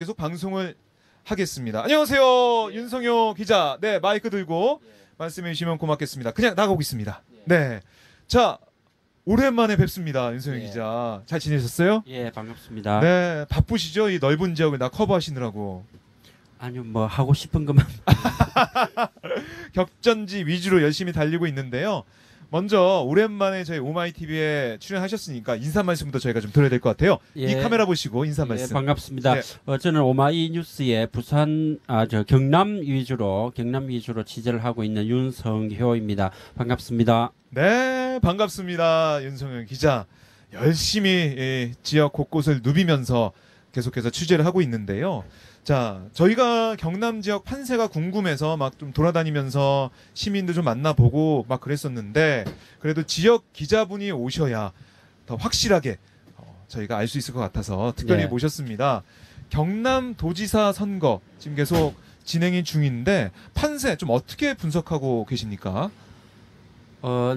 계속 방송을 하겠습니다. 안녕하세요. 윤성효 기자. 네, 마이크 들고 말씀해 주시면 고맙겠습니다. 그냥 나가고 있습니다. 네. 자, 오랜만에 뵙습니다. 윤성효 기자. 잘 지내셨어요? 예, 반갑습니다. 네, 바쁘시죠? 이 넓은 지역을 다 커버하시느라고. 아니요, 뭐 하고 싶은 것만. 격전지 위주로 열심히 달리고 있는데요. 먼저 오랜만에 저희 오마이TV에 출연하셨으니까 인사 말씀부터 저희가 좀 드려야 될 것 같아요. 예. 이 카메라 보시고 인사 말씀. 반갑습니다. 네. 저는 오마이뉴스의 경남 위주로 취재를 하고 있는 윤성효입니다. 반갑습니다. 네, 반갑습니다. 윤성현 기자. 열심히 지역 곳곳을 누비면서 계속해서 취재를 하고 있는데요. 자, 저희가 경남 지역 판세가 궁금해서 막 좀 돌아다니면서 시민들 좀 만나보고 막 그랬었는데, 그래도 지역 기자분이 오셔야 더 확실하게 저희가 알 수 있을 것 같아서 특별히 모셨습니다. 경남 도지사 선거 지금 계속 진행이 중인데 판세 좀 어떻게 분석하고 계십니까?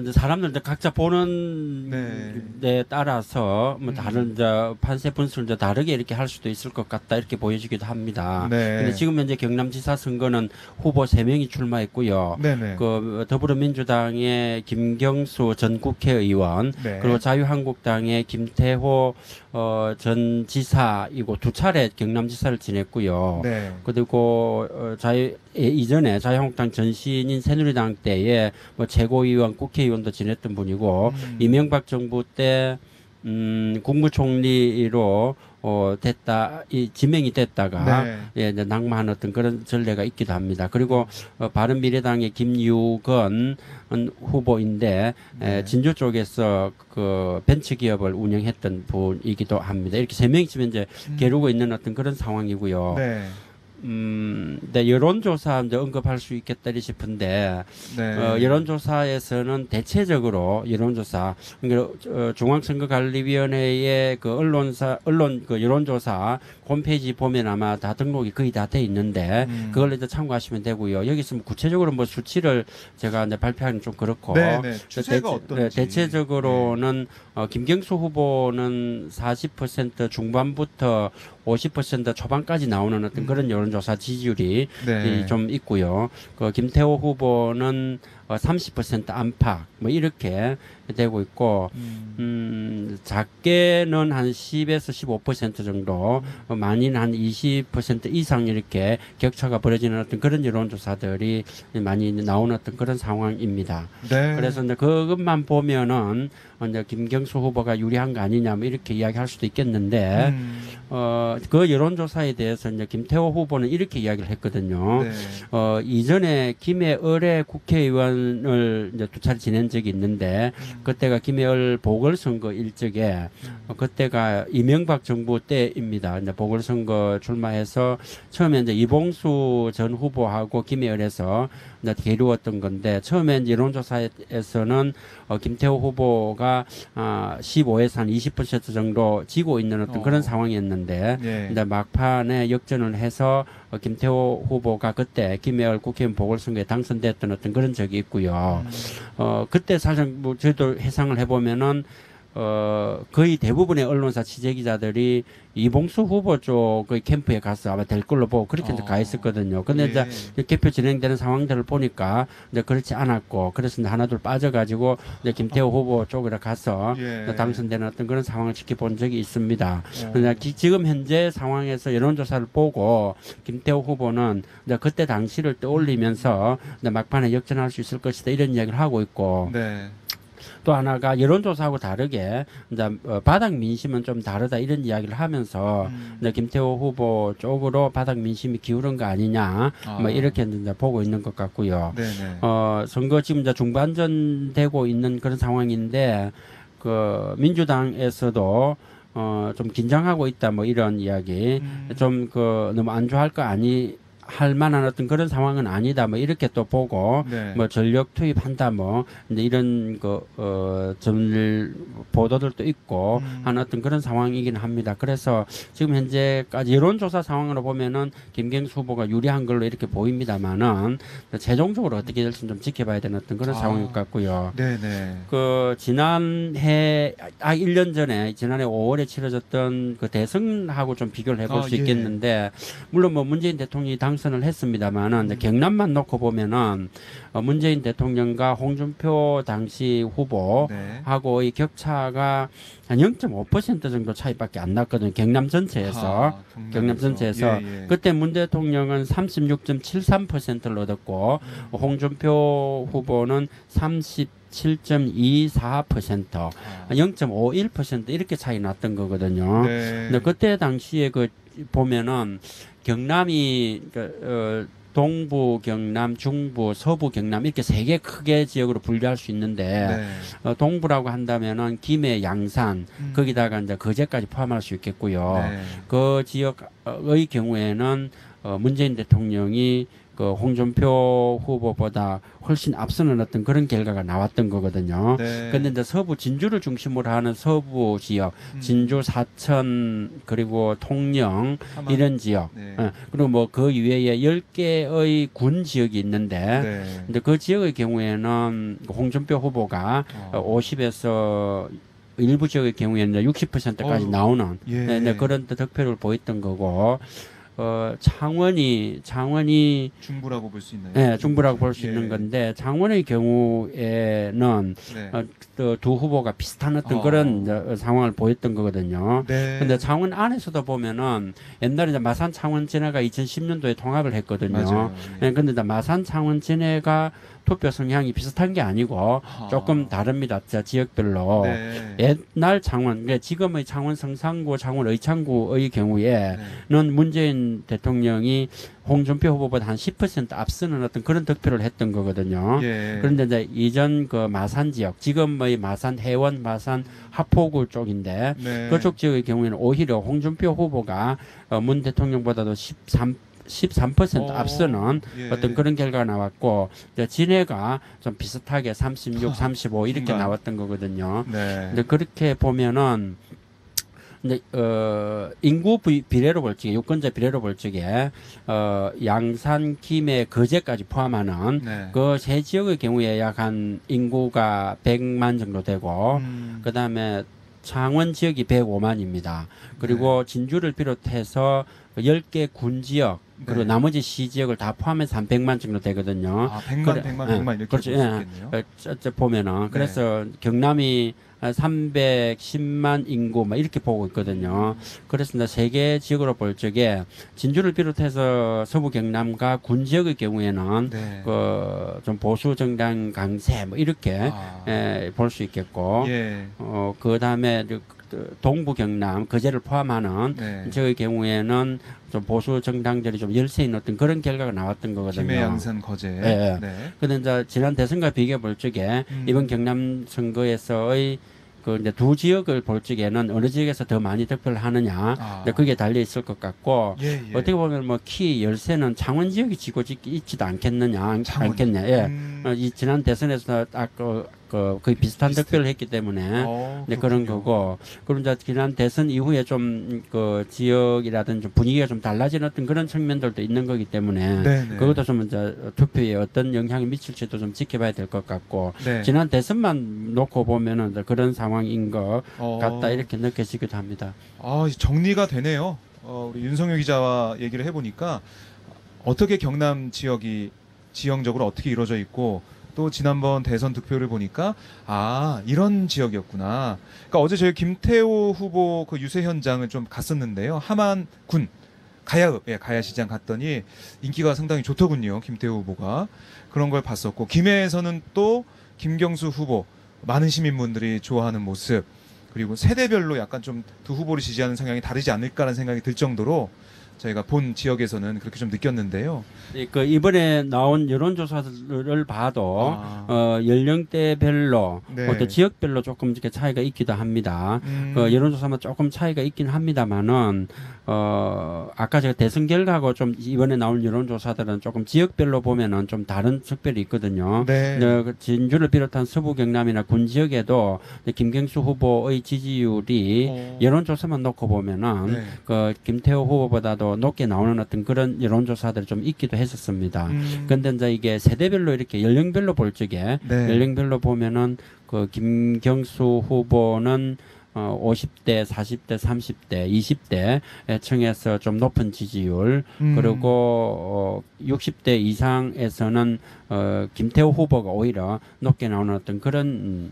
이제 사람들 이제 각자 보는 데 따라서 뭐 다른 판세 분수를 이제 다르게 이렇게 할 수도 있을 것 같다 이렇게 보여지기도 합니다. 근데 지금 현재 경남지사 선거는 후보 3명이 출마했고요. 그 더불어민주당의 김경수 전 국회의원, 그리고 자유한국당의 김태호 전 지사이고 2차례 경남지사를 지냈고요. 그리고 이전에 자유한국당 전신인 새누리당 때에 뭐 최고위원, 국회의원도 지냈던 분이고 이명박 정부 때 국무총리로 지명이 됐다가 이제 낙마한 어떤 그런 전례가 있기도 합니다. 그리고 바른미래당의 김유건 후보인데 진주 쪽에서 그 벤처 기업을 운영했던 분이기도 합니다. 이렇게 3명이 지금 이제 게르고 있는 어떤 그런 상황이고요. 네, 여론조사 이제 언급할 수 있겠다 싶은데, 여론조사에서는 대체적으로 여론조사, 그러니까 중앙선거관리위원회의 그 언론 그 여론조사 홈페이지 보면 아마 다 등록이 거의 다 돼 있는데, 그걸 이제 참고하시면 되고요. 여기서 뭐 구체적으로 뭐 수치를 제가 이제 발표하기는 좀 그렇고, 추세가 어떤지. 대체적으로는 김경수 후보는 40% 중반부터 50% 초반까지 나오는 어떤 그런 여론조사 지지율이 좀 있고요. 그 김태호 후보는 30% 안팎 뭐 이렇게 되고 있고 작게는 한 10에서 15% 정도, 많이는 한 20% 이상 이렇게 격차가 벌어지는 어떤 그런 여론조사들이 많이 나오는 어떤 그런 상황입니다. 그래서 이제 그것만 보면은 이제 김경수 후보가 유리한 거 아니냐 뭐 이렇게 이야기할 수도 있겠는데 그 여론조사에 대해서 이제 김태호 후보는 이렇게 이야기를 했거든요. 이전에 김해을의 국회의원을 이제 2차례 지낸 적이 있는데 그때가 김해을 보궐선거 일적에 그때가 이명박 정부 때입니다. 이제 보궐선거 출마해서 처음에 이제 이봉수 전 후보하고 김해을에서 이제 게루었던 건데 처음에 이제 여론조사에서는 김태호 후보가 15에서 한 20% 정도 지고 있는 어떤 그런 상황이었는데 이제 막판에 역전을 해서 김태호 후보가 그때 김해을 국회의원 보궐선거에 당선됐던 어떤 그런 적이 있고요. 그때 사실 뭐 저희도 해상을 해보면은 거의 대부분의 언론사 취재기자들이 이봉수 후보 쪽의 캠프에 가서 아마 될 걸로 보고 그렇게 이제 가 있었거든요. 근데 이제 개표 진행되는 상황들을 보니까 이제 그렇지 않았고, 그래서 이제 하나둘 빠져가지고 이제 김태호 후보 쪽으로 가서 당선되는 어떤 그런 상황을 지켜본 적이 있습니다. 그러나 지금 현재 상황에서 여론조사를 보고 김태호 후보는 이제 그때 당시를 떠올리면서 이제 막판에 역전할 수 있을 것이다 이런 이야기를 하고 있고. 또 하나가 여론조사하고 다르게 이제 바닥 민심은 좀 다르다 이런 이야기를 하면서 이제 김태호 후보 쪽으로 바닥 민심이 기울은 거 아니냐 뭐 이렇게 이제 보고 있는 것 같고요. 선거 지금 이제 중반전 되고 있는 그런 상황인데 그 민주당에서도 좀 긴장하고 있다 뭐 이런 이야기 좀 그 너무 안 좋아할 거 할 만한 어떤 그런 상황은 아니다. 뭐 이렇게 또 보고 네. 뭐 전력 투입한다 뭐 근데 이런 전 보도들도 있고 한 어떤 그런 상황이긴 합니다. 그래서 지금 현재까지 여론조사 상황으로 보면은 김경수 후보가 유리한 걸로 이렇게 보입니다만은 최종적으로 어떻게 될지 좀 지켜봐야 되는 어떤 그런 상황일 것 같고요. 네네. 그 지난해 1년 전에 지난해 5월에 치러졌던 그 대선하고 좀 비교를 해볼 수 예. 있겠는데 물론 뭐 문재인 대통령이 당선을 했습니다만은 경남만 놓고 보면은 문재인 대통령과 홍준표 당시 후보하고의 격차가 한 0.5% 정도 차이밖에 안 났거든요. 경남 전체에서. 경남 전체에서. 예, 예. 그때 문 대통령은 36.73%를 얻었고 홍준표 후보는 7.24%, 0.51% 이렇게 차이 났던 거거든요. 네. 근데 그때 당시에 그 보면은 경남이 동부 경남, 중부, 서부 경남 이렇게 세 개 크게 지역으로 분류할 수 있는데 동부라고 한다면은 김해, 양산 거기다가 이제 거제까지 포함할 수 있겠고요. 네. 그 지역의 경우에는 문재인 대통령이 그 홍준표 후보보다 훨씬 앞서는 어떤 그런 결과가 나왔던 거거든요. 네. 근데 이제 서부 진주를 중심으로 하는 서부 지역, 진주, 사천, 그리고 통영 이런 지역, 네. 그리고 뭐 그 이외에 10개의 군 지역이 있는데, 네. 근데 그 지역의 경우에는 홍준표 후보가 50에서 일부 지역의 경우에는 60%까지 나오는 예. 네, 그런 득표를 보였던 거고, 창원이 중부라고 볼 수 있나요? 네, 중부라고 볼 수 예. 있는 건데 창원의 경우에는 네. 두 후보가 비슷한 어떤 그런 상황을 보였던 거거든요. 네. 근데 창원 안에서도 보면은 옛날에 이제 마산 창원 진해가 2010년도에 통합을 했거든요. 맞아요. 예. 네, 근데 이제 마산 창원 진해가 투표 성향이 비슷한 게 아니고 조금 다릅니다. 지역별로. 네. 옛날 창원, 그러니까 지금의 창원 성산구, 창원 의창구의 경우에는 문재인 대통령이 홍준표 후보보다 한 10% 앞서는 어떤 그런 득표를 했던 거거든요. 예. 그런데 이제 이전 그 마산 지역, 지금의 마산 해원, 마산 하포구 쪽인데 네. 그쪽 지역의 경우에는 오히려 홍준표 후보가 문 대통령보다도 13% 앞서는 예. 어떤 그런 결과가 나왔고 이제 진해가 좀 비슷하게 36, 35 이렇게 중간. 나왔던 거거든요. 네. 근데 그렇게 보면은 근데 인구 비례로 볼 적에 유권자 비례로 볼 적에 양산, 김해, 거제까지 포함하는 네. 그 세 지역의 경우에 약 한 인구가 100만 정도 되고 그다음에 창원 지역이 105만입니다. 그리고 진주를 비롯해서 10개 군 지역 그리고 네. 나머지 시 지역을 다 포함해서 한 100만 정도 되거든요. 100만, 100만 이렇게 그렇죠. 볼 수 있겠네요. 보면은 그래서 경남이 310만 인구 막 이렇게 보고 있거든요. 그래서 세계 지역으로 볼 적에 진주를 비롯해서 서부 경남과 군 지역의 경우에는 네. 좀 보수 정당 강세 뭐 이렇게 볼 수 있겠고 예. 그 다음에 동부 경남 거제를 포함하는 네. 저의 경우에는 좀 보수 정당들이 좀 열세 있는 어떤 그런 결과가 나왔던 거거든요. 김해, 양산, 거제. 네. 네. 근데 이제 지난 대선과 비교해 볼 적에 이번 경남 선거에서의 그 이제 두 지역을 볼 적에는 어느 지역에서 더 많이 득표를 하느냐, 이제 그게 달려 있을 것 같고 예, 예. 어떻게 보면 뭐 키 열세는 창원 지역이 지고 있지도 않겠느냐, 창원. 않겠냐. 예. 이 지난 대선에서 딱 거의 비슷한 득표를 했기 때문에 이제 그런 거고, 그럼 이제 지난 대선 이후에 좀 그 지역이라든지 분위기가 좀 달라진 어떤 그런 측면들도 있는 거기 때문에 네네. 그것도 좀 이제 투표에 어떤 영향이 미칠지도 좀 지켜봐야 될 것 같고, 네. 지난 대선만 놓고 보면은 이제 그런 상황인 것 같다 이렇게 느껴지기도 합니다. 정리가 되네요. 우리 윤석열 기자와 얘기를 해보니까 어떻게 경남 지역이 지형적으로 어떻게 이루어져 있고 또 지난번 대선 득표를 보니까 이런 지역이었구나. 그러니까 어제 저희 김태호 후보 그 유세 현장을 좀 갔었는데요. 함안군 가야읍, 가야시장 갔더니 인기가 상당히 좋더군요. 김태호 후보가. 그런 걸 봤었고, 김해에서는 또 김경수 후보, 많은 시민분들이 좋아하는 모습, 그리고 세대별로 약간 좀 두 후보를 지지하는 성향이 다르지 않을까라는 생각이 들 정도로 저희가 본 지역에서는 그렇게 좀 느꼈는데요. 그 이번에 나온 여론조사를 봐도 연령대별로 네. 또 지역별로 조금 이렇게 차이가 있기도 합니다. 그 여론조사만 조금 차이가 있긴 합니다만은 아까 제가 대선 결과하고 좀 이번에 나온 여론조사들은 조금 지역별로 보면은 좀 다른 특별히 있거든요. 네. 그 진주를 비롯한 서부 경남이나 군 지역에도 김경수 후보의 지지율이 여론조사만 놓고 보면은 네. 그 김태호 후보보다도 높게 나오는 어떤 그런 여론조사들이 좀 있기도 했었습니다. 근데 이제 이게 세대별로 이렇게 연령별로 볼 적에 네. 연령별로 보면은 그 김경수 후보는 50대, 40대, 30대, 20대 층에서 좀 높은 지지율 그리고 60대 이상에서는 김태호 후보가 오히려 높게 나오는 어떤 그런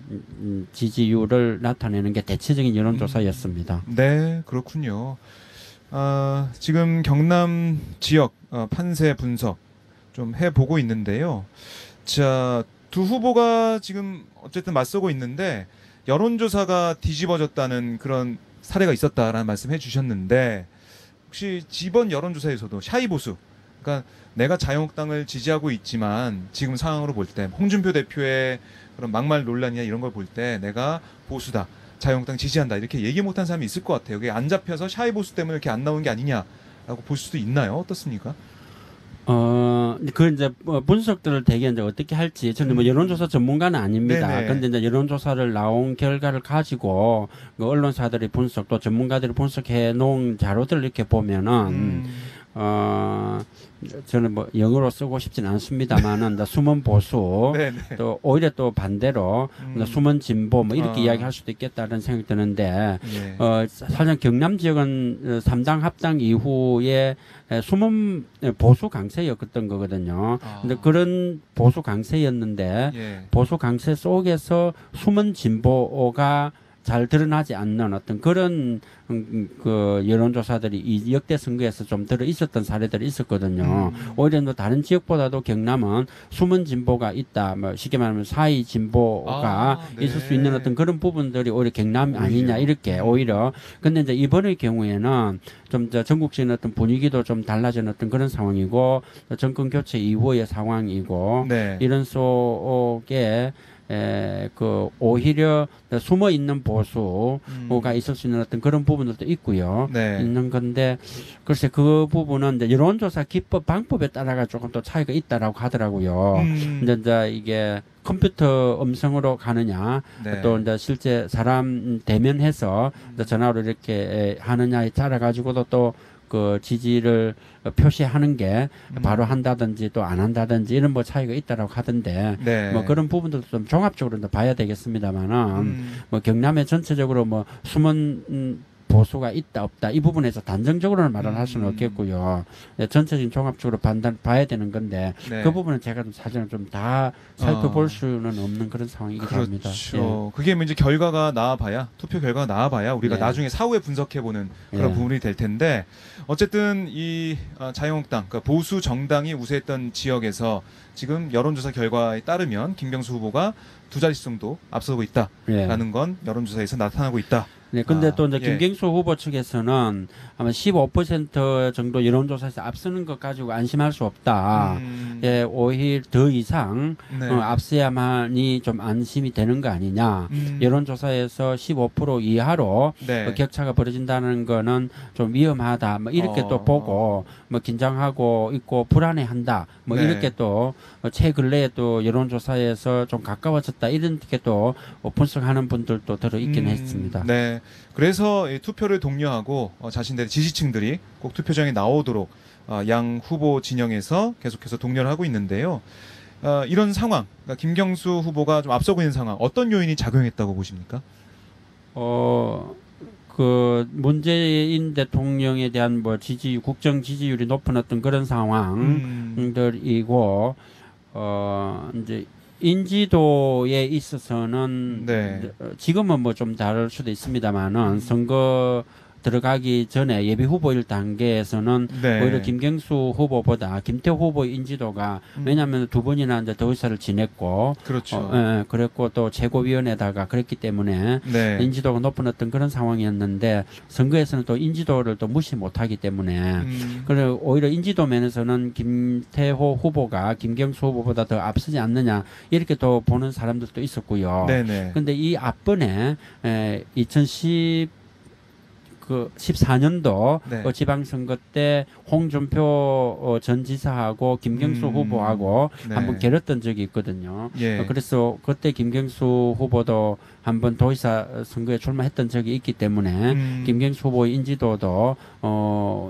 지지율을 나타내는 게 대체적인 여론조사였습니다. 네, 그렇군요. 지금 경남 지역 판세 분석 좀 해보고 있는데요. 자, 두 후보가 지금 어쨌든 맞서고 있는데 여론조사가 뒤집어졌다는 그런 사례가 있었다라는 말씀 해주셨는데 혹시 이번 여론조사에서도 샤이보수, 그러니까 내가 자유한국당을 지지하고 있지만 지금 상황으로 볼 때 홍준표 대표의 그런 막말 논란이나 이런 걸 볼 때 내가 보수다, 자유한국당 지지한다 이렇게 얘기 못한 사람이 있을 것 같아요. 이게 안 잡혀서 샤이보수 때문에 이렇게 안 나오는 게 아니냐라고 볼 수도 있나요? 어떻습니까? 그 이제 분석들을 대개 이제 어떻게 할지 저는 뭐 여론조사 전문가는 아닙니다. 네네. 근데 이제 여론조사를 나온 결과를 가지고 그 언론사들이 분석 또 전문가들이 분석해 놓은 자료들을 이렇게 보면은 저는 뭐 영어로 쓰고 싶진 않습니다만은 숨은 보수 네네. 또 오히려 또 반대로 숨은 진보 뭐 이렇게 이야기할 수도 있겠다는 생각이 드는데 예. 사실 경남 지역은 3당 합당 이후에 숨은 보수 강세였던 거거든요. 근데 그런 보수 강세였는데 예. 보수 강세 속에서 숨은 진보가 잘 드러나지 않는 어떤 그런 그 여론조사들이 이 역대 선거에서 좀 들어 있었던 사례들이 있었거든요. 오히려 뭐 다른 지역보다도 경남은 숨은 진보가 있다. 뭐 쉽게 말하면 사이 진보가 네. 있을 수 있는 어떤 그런 부분들이 오히려 경남 아니냐 이렇게 오히려. 근데 이제 이번의 경우에는 좀 전국적인 어떤 분위기도 좀 달라진 어떤 그런 상황이고 정권 교체 이후의 상황이고 네. 이런 속에 그 오히려 숨어 있는 보수가 있을 수 있는 어떤 그런 부분들도 있고요. 네. 있는 건데 글쎄 그 부분은 이제 여론조사 기법 방법에 따라가 조금 또 차이가 있다라고 하더라고요. 이제 이게 컴퓨터 음성으로 가느냐 네. 또 이제 실제 사람 대면해서 이제 전화로 이렇게 하느냐에 따라 가지고도 또 그 지지를 표시하는 게 바로 한다든지 또 안 한다든지 이런 뭐 차이가 있다라고 하던데 네. 뭐 그런 부분들도 좀 종합적으로 봐야 되겠습니다만은 뭐 경남에 전체적으로 뭐 숨은 보수가 있다 없다 이 부분에서 단정적으로는 말을 할 수는 없겠고요. 전체적인 종합적으로 봐야 되는 건데 네. 그 부분은 제가 좀 사실은 좀 다 살펴볼 수는 없는 그런 상황이기도 합니다. 그렇죠. 그게 뭐 이제 결과가 나와봐야 투표 결과가 나와봐야 우리가 네. 나중에 사후에 분석해보는 그런 예. 부분이 될 텐데 어쨌든 이 자유한국당 그러니까 보수 정당이 우세했던 지역에서 지금 여론조사 결과에 따르면 김경수 후보가 두 자릿수 정도 앞서고 있다라는 예. 건 여론조사에서 나타나고 있다. 네, 근데 또 이제 예. 김경수 후보 측에서는 아마 15% 정도 여론조사에서 앞서는 것 가지고 안심할 수 없다. 예, 오히려 더 이상 네. 앞서야만이 좀 안심이 되는 거 아니냐. 여론조사에서 15% 이하로 네. 격차가 벌어진다는 거는 좀 위험하다. 뭐 이렇게 또 보고 뭐 긴장하고 있고 불안해한다. 뭐 네. 이렇게 또 최근래에 또 여론조사에서 좀 가까워졌다. 이렇게 또 분석하는 분들도 들어있긴 했습니다. 네. 그래서 이 투표를 독려하고 자신들의 지지층들이 꼭 투표장에 나오도록 양 후보 진영에서 계속해서 독려를 하고 있는데요. 이런 상황, 그러니까 김경수 후보가 좀 앞서고 있는 상황, 어떤 요인이 작용했다고 보십니까? 그 문재인 대통령에 대한 뭐 국정 지지율이 높은 어떤 그런 상황들이고 이제 인지도에 있어서는 네. 지금은 뭐 좀 다를 수도 있습니다만은 선거 들어가기 전에 예비 후보일 단계에서는 네. 오히려 김경수 후보보다 김태호 후보의 인지도가 왜냐하면 두 번이나 이제 도의사를 지냈고 그렇죠. 그랬고 또 최고위원회다가 그랬기 때문에 네. 인지도가 높은 어떤 그런 상황이었는데 선거에서는 또 인지도를 또 무시 못하기 때문에 그리고 오히려 인지도 면에서는 김태호 후보가 김경수 후보보다 더 앞서지 않느냐 이렇게 또 보는 사람들도 있었고요. 네네. 근데 이 앞번에 2014년도 네. 지방선거 때 홍준표 전 지사하고 김경수 후보하고 네. 한번 겨뤘던 적이 있거든요. 예. 그래서 그때 김경수 후보도 한번 도의사 선거에 출마했던 적이 있기 때문에 김경수 후보의 인지도도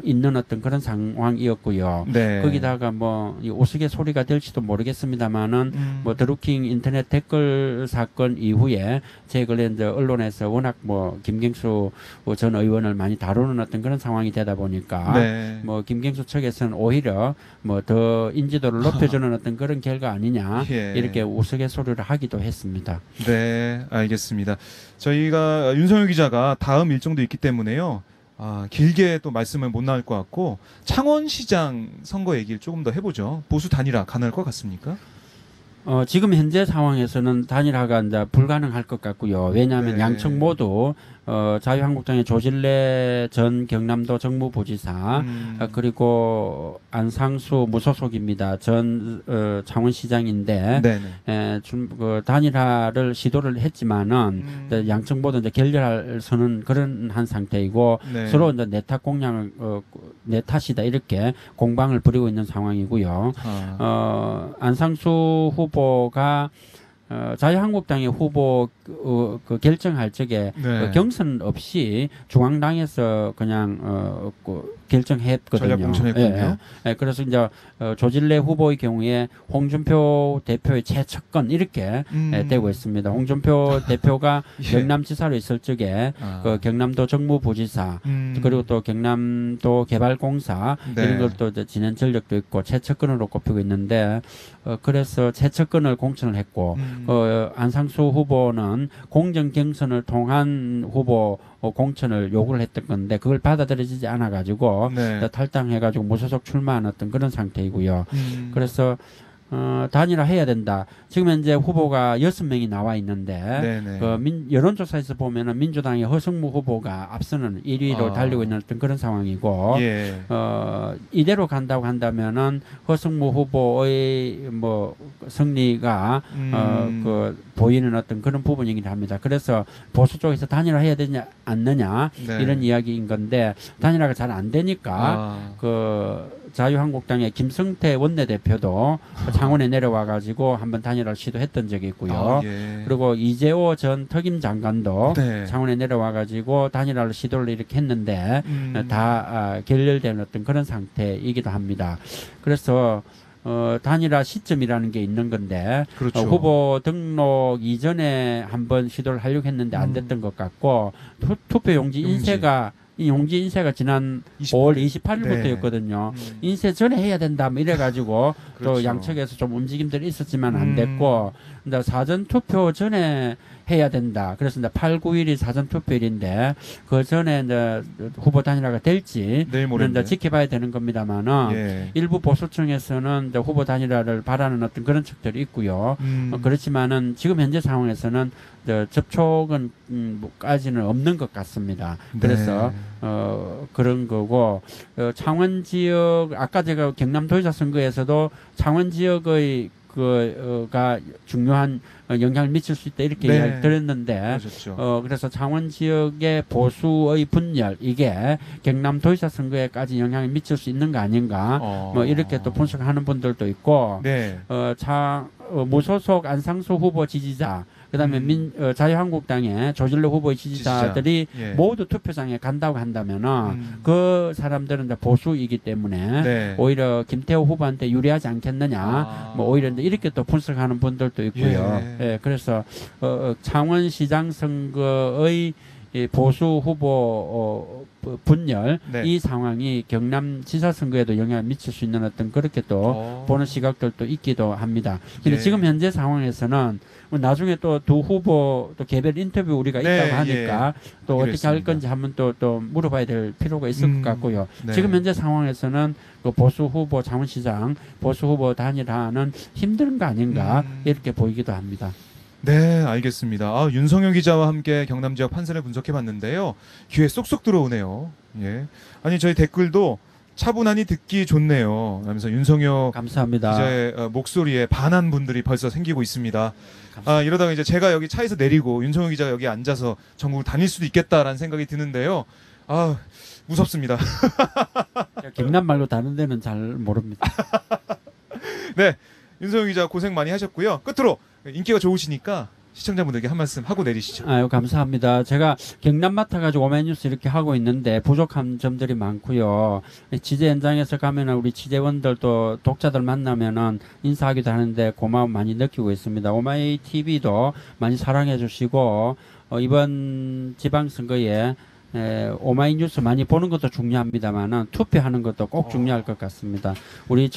있는 어떤 그런 상황이었고요. 네. 거기다가 뭐 이 우스갯소리가 될지도 모르겠습니다만은 뭐 드루킹 인터넷 댓글 사건 이후에 최근에 이제 언론에서 워낙 뭐 김경수 전 의원을 많이 다루는 어떤 그런 상황이 되다 보니까 네. 뭐 김경수 측에서는 오히려 뭐 더 인지도를 높여주는 어떤 그런 결과 아니냐 예. 이렇게 우스갯소리를 하기도 했습니다. 네, 알겠습니다. 저희가 윤석열 기자가 다음 일정도 있기 때문에요. 길게 또 말씀을 못 나올 것 같고 창원시장 선거 얘기를 조금 더 해보죠. 보수 단일화 가능할 것 같습니까? 지금 현재 상황에서는 단일화가 이제 불가능할 것 같고요. 왜냐하면 네. 양측 모두 자유한국당의 조질래 전 경남도 정무부지사 그리고 안상수 무소속입니다. 전 창원시장인데 네네. 그 단일화를 시도를 했지만은 양측 모두 이제 결렬할 서는 그런 한 상태이고 네. 서로 이제 내 탓 공략을 내 탓이다 이렇게 공방을 벌이고 있는 상황이고요. 안상수 후보가 자유한국당의 후보 그 결정할 적에 네. 경선 없이 중앙당에서 그냥 결정했거든요. 전략 공천했군요. 예. 그래서 이제 조질래 후보의 경우에 홍준표 대표의 최측근 이렇게 되고 있습니다. 홍준표 대표가 예. 경남지사로 있을 적에 그 경남도 정무부지사 그리고 또 경남도 개발공사 네. 이런 것도 이제 지낸 전력도 있고 최측근으로 꼽히고 있는데 그래서 최측근을 공천을 했고 안상수 후보는 공정 경선을 통한 후보 공천을 요구를 했던 건데 그걸 받아들여지지 않아 가지고 네. 탈당해 가지고 무소속 출마한 어떤 그런 상태이고요. 그래서 단일화 해야 된다. 지금 현재 후보가 6명이 나와 있는데 네네. 여론조사에서 보면은 민주당의 허승무 후보가 앞서는 1위로 달리고 있는 어떤 그런 상황이고 예. 이대로 간다고 한다면은 허승무 후보의 뭐 승리가 그 보이는 어떤 그런 부분이긴 합니다. 그래서 보수 쪽에서 단일화 해야 되냐 않느냐 네. 이런 이야기인 건데 단일화가 잘 안 되니까 그 자유한국당의 김성태 원내대표도 창원에 내려와 가지고 한번 단일화를 시도했던 적이 있고요. 예. 그리고 이재호 전 특임 장관도 네. 창원에 내려와 가지고 단일화를 시도를 이렇게 했는데 다 결렬된 어떤 그런 상태이기도 합니다. 그래서 단일화 시점이라는 게 있는 건데 그렇죠. 후보 등록 이전에 한번 시도를 하려고 했는데 안 됐던 것 같고 투표 용지 인쇄가 이 용지 인쇄가 지난 5월 28일부터였거든요. 네. 인쇄 전에 해야 된다, 뭐 이래가지고 그렇죠. 또 양측에서 좀 움직임들이 있었지만 안 됐고, 근데 사전 투표 전에 해야 된다. 그래서 이제 8, 9일이 사전 투표일인데 그 전에 이제 후보 단일화가 될지 내일 모레인데. 이제 지켜봐야 되는 겁니다만은 예. 일부 보수층에서는 이제 후보 단일화를 바라는 어떤 그런 측들이 있고요. 그렇지만은 지금 현재 상황에서는 접촉은 까지는 없는 것 같습니다. 그래서 그런 거고 창원 지역 아까 제가 경남도지사 선거에서도 창원 지역의 가 중요한 영향을 미칠 수 있다 이렇게 이야기 드렸는데 그렇죠. 그래서 창원 지역의 보수의 분열 이게 경남도지사 선거에까지 영향을 미칠 수 있는 거 아닌가 뭐 이렇게 또 분석하는 분들도 있고 네. 무소속 안상수 후보 지지자 그다음에 자유한국당의 조질러 후보의 지지자들이 예. 모두 투표장에 간다고 한다면은 그 사람들은 이제 보수이기 때문에 네. 오히려 김태호 후보한테 유리하지 않겠느냐 뭐 오히려 이렇게 또 분석하는 분들도 있고요. 예, 그래서 창원시장 선거의 이 보수 후보 분열 네. 이 상황이 경남지사 선거에도 영향을 미칠 수 있는 어떤 그렇게 또 보는 시각들도 있기도 합니다. 근데 예. 지금 현재 상황에서는 뭐 나중에 또 두 후보 또 개별 인터뷰 우리가 네, 있다고 하니까 또 어떻게 할 알겠습니다. 건지 한번 또 물어봐야 될 필요가 있을 것 같고요. 네. 지금 현재 상황에서는 그 보수 후보 자문시장 보수 후보 단일화는 힘든 거 아닌가 이렇게 보이기도 합니다. 네, 알겠습니다. 윤성효 기자와 함께 경남 지역 판세를 분석해 봤는데요. 귀에 쏙쏙 들어오네요. 예. 아니, 저희 댓글도 차분하니 듣기 좋네요. 하면서 윤성효 감사합니다. 기자의 목소리에 반한 분들이 벌써 생기고 있습니다. 이러다가 이제 제가 여기 차에서 내리고 윤성효 기자가 여기 앉아서 전국을 다닐 수도 있겠다라는 생각이 드는데요. 무섭습니다. 경남 말고 다른 데는 잘 모릅니다. 네, 윤성효 기자 고생 많이 하셨고요. 끝으로 인기가 좋으시니까 시청자분들께 한 말씀 하고 내리시죠. 아유, 감사합니다. 제가 경남 맡아가지고 오마이뉴스 이렇게 하고 있는데 부족한 점들이 많고요. 취재 현장에서 가면은 우리 취재원들 또 독자들 만나면은 인사하기도 하는데 고마움 많이 느끼고 있습니다. 오마이 TV도 많이 사랑해 주시고 이번 지방선거에 오마이뉴스 많이 보는 것도 중요합니다만은 투표하는 것도 꼭 중요할 것 같습니다. 우리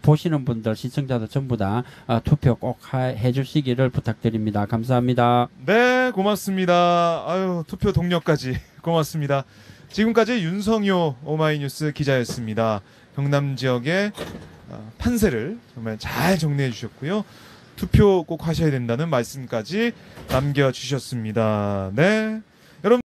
보시는 분들 시청자들 전부 다 투표 꼭 해주시기를 부탁드립니다. 감사합니다. 네, 고맙습니다. 투표 동료까지 고맙습니다. 지금까지 윤성효 오마이뉴스 기자였습니다. 경남 지역의 판세를 정말 잘 정리해 주셨고요. 투표 꼭 하셔야 된다는 말씀까지 남겨주셨습니다. 네.